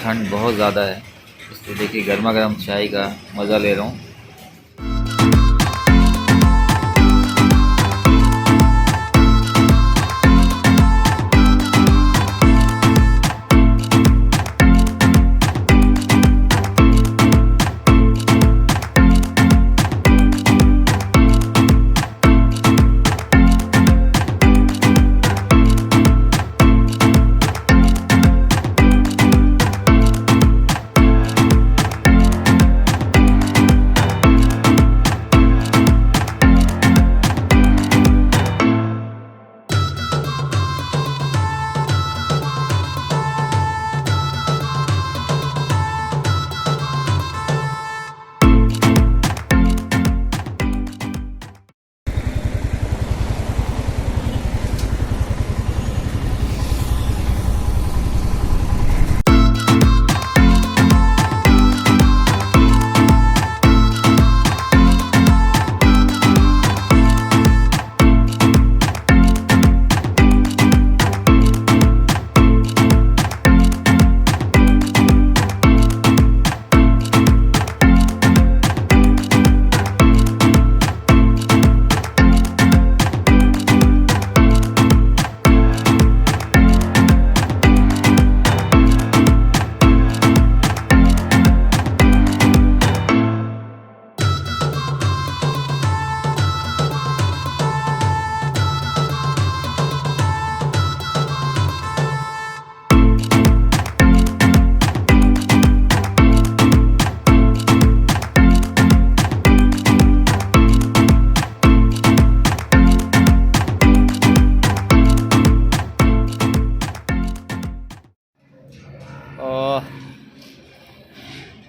ठंड बहुत ज़्यादा है, इसलिए देखिए गर्मा गर्म चाय का मज़ा ले रहा हूँ।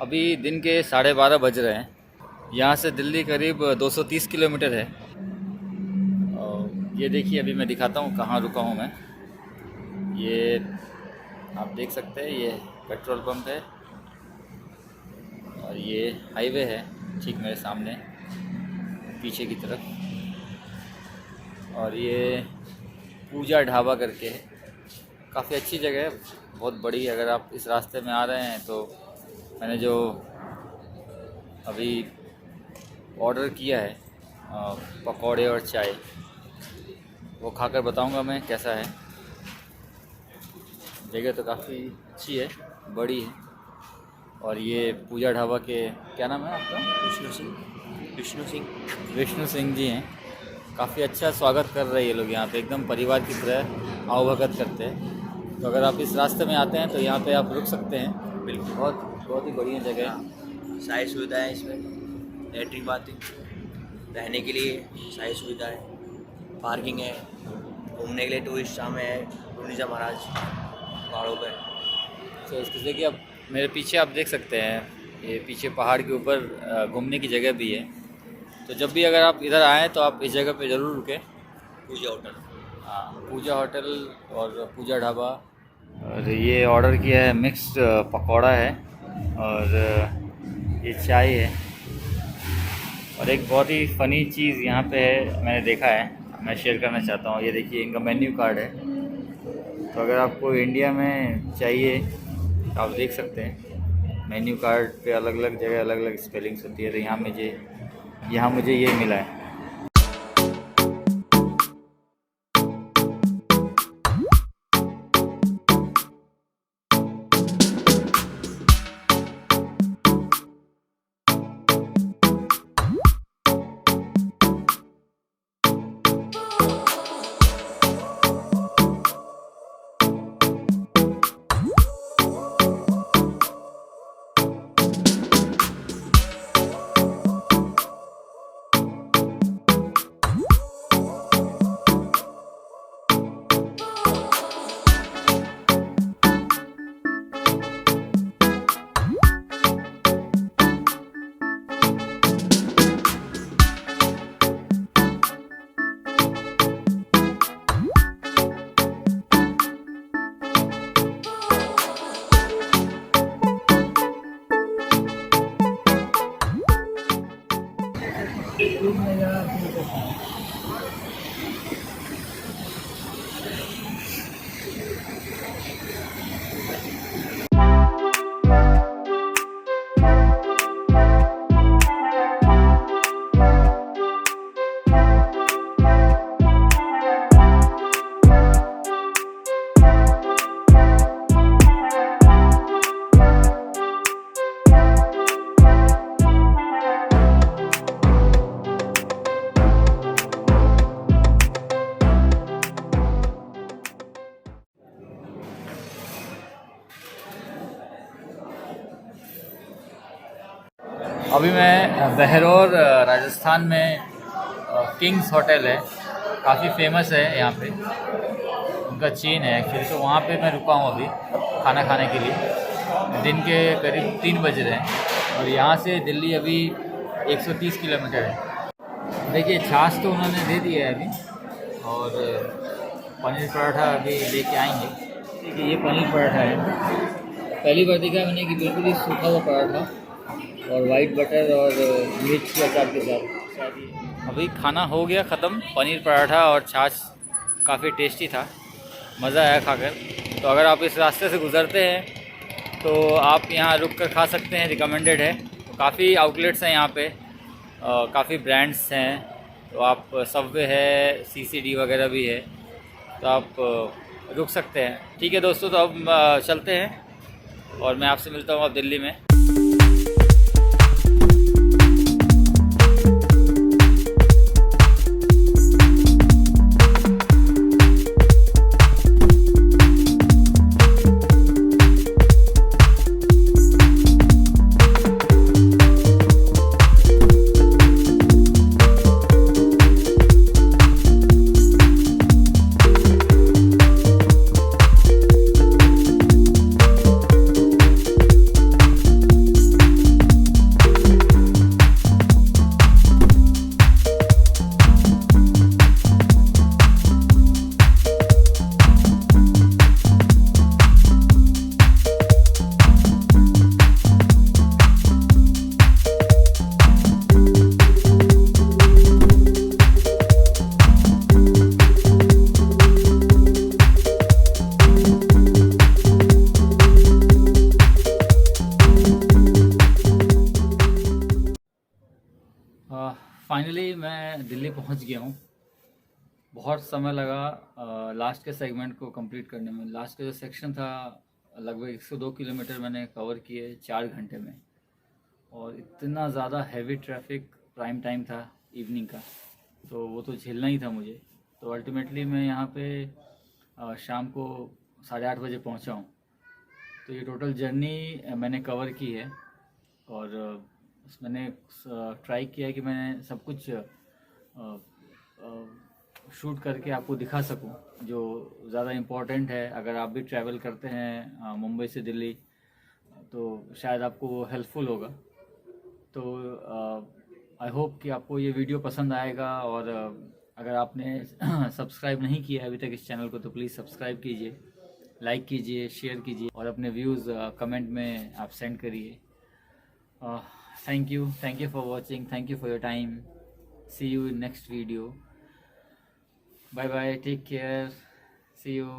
अभी दिन के 12:30 बज रहे हैं। यहाँ से दिल्ली करीब 230 किलोमीटर है। और ये देखिए, अभी मैं दिखाता हूँ कहाँ रुका हूँ मैं। ये आप देख सकते हैं, ये पेट्रोल पंप है और ये हाईवे है ठीक मेरे सामने पीछे की तरफ। और ये पूजा ढाबा करके है, काफ़ी अच्छी जगह है, बहुत बड़ी। अगर आप इस रास्ते में आ रहे हैं तो मैंने जो अभी ऑर्डर किया है पकौड़े और चाय, वो खाकर बताऊंगा मैं कैसा है। जगह तो काफ़ी अच्छी है, बड़ी है। और ये पूजा ढाबा के क्या नाम है आपका? विष्णु सिंह जी हैं। काफ़ी अच्छा स्वागत कर रहे हैं ये लोग यहाँ पे, एकदम परिवार की तरह आवभगत करते हैं। तो अगर आप इस रास्ते में आते हैं तो यहाँ पे आप रुक सकते हैं। बिल्कुल, बहुत ही बढ़िया जगह है। सारी सुविधा है इसमें, लैट्रिन बाथरूम, रहने के लिए सारी सुविधा है, पार्किंग है, घूमने के लिए टूरिस्ट में है, टूरिज्म महाराज पहाड़ों पर। तो जैसे कि अब मेरे पीछे आप देख सकते हैं, ये पीछे पहाड़ के ऊपर घूमने की जगह भी है। तो जब भी अगर आप इधर आएँ तो आप इस जगह पे ज़रूर रुकें। पूजा होटल, हाँ, पूजा होटल और पूजा ढाबा। और ये ऑर्डर किया है, मिक्स्ड पकौड़ा है और ये चाय है। और एक बहुत ही फ़नी चीज़ यहाँ पे है, मैंने देखा है, मैं शेयर करना चाहता हूँ। ये देखिए, इनका मेन्यू कार्ड है। तो अगर आपको इंडिया में चाहिए तो आप देख सकते हैं, मेन्यू कार्ड पे अलग अलग जगह अलग अलग स्पेलिंग्स होती है। तो यहाँ मुझे ये मिला है। अभी मैं बहरौर राजस्थान में किंग्स होटल है, काफ़ी फेमस है यहाँ पे, उनका चेन है एक्चुअली। तो वहाँ पे मैं रुका हूँ अभी खाना खाने के लिए। दिन के करीब 3 बज रहे हैं और यहाँ से दिल्ली अभी 130 किलोमीटर है। देखिए छाछ तो उन्होंने दे दिया है अभी, और पनीर पराठा अभी लेके आएंगे। देखिए ये पनीर पराठा है, पहली बार देखा मैंने कि बिल्कुल ही सूखा हुआ पराठा और वाइट बटर और मिर्च के अचार के साथ। अभी खाना हो गया ख़त्म, पनीर पराठा और छाछ काफ़ी टेस्टी था, मज़ा आया खाकर। तो अगर आप इस रास्ते से गुज़रते हैं तो आप यहाँ रुक कर खा सकते हैं, रिकमेंडेड है। तो काफ़ी आउटलेट्स हैं यहाँ पे, काफ़ी ब्रांड्स हैं। तो आप सबवे है, सीसीडी वगैरह भी है, तो आप रुक सकते हैं। ठीक है दोस्तों, तो अब चलते हैं और मैं आपसे मिलता हूँ अब दिल्ली में। फाइनली मैं दिल्ली पहुंच गया हूं। बहुत समय लगा लास्ट के सेगमेंट को कंप्लीट करने में। लास्ट का जो सेक्शन था लगभग 102 किलोमीटर मैंने कवर किए 4 घंटे में, और इतना ज़्यादा हैवी ट्रैफिक, प्राइम टाइम था इवनिंग का, तो वो तो झेलना ही था मुझे। तो अल्टीमेटली मैं यहाँ पे शाम को 8:30 बजे पहुँचा हूँ। तो ये टोटल जर्नी मैंने कवर की है, और मैंने ट्राई किया है कि मैंने सब कुछ शूट करके आपको दिखा सकूं, जो ज़्यादा इम्पोर्टेंट है। अगर आप भी ट्रैवल करते हैं मुंबई से दिल्ली, तो शायद आपको वो हेल्पफुल होगा। तो आई होप कि आपको ये वीडियो पसंद आएगा, और अगर आपने सब्सक्राइब नहीं किया अभी तक इस चैनल को, तो प्लीज़ सब्सक्राइब कीजिए, लाइक कीजिए, शेयर कीजिए, और अपने व्यूज़ कमेंट में आप सेंड करिए। Thank you for watching, thank you for your time. See you in next video. Bye bye, take care, see you.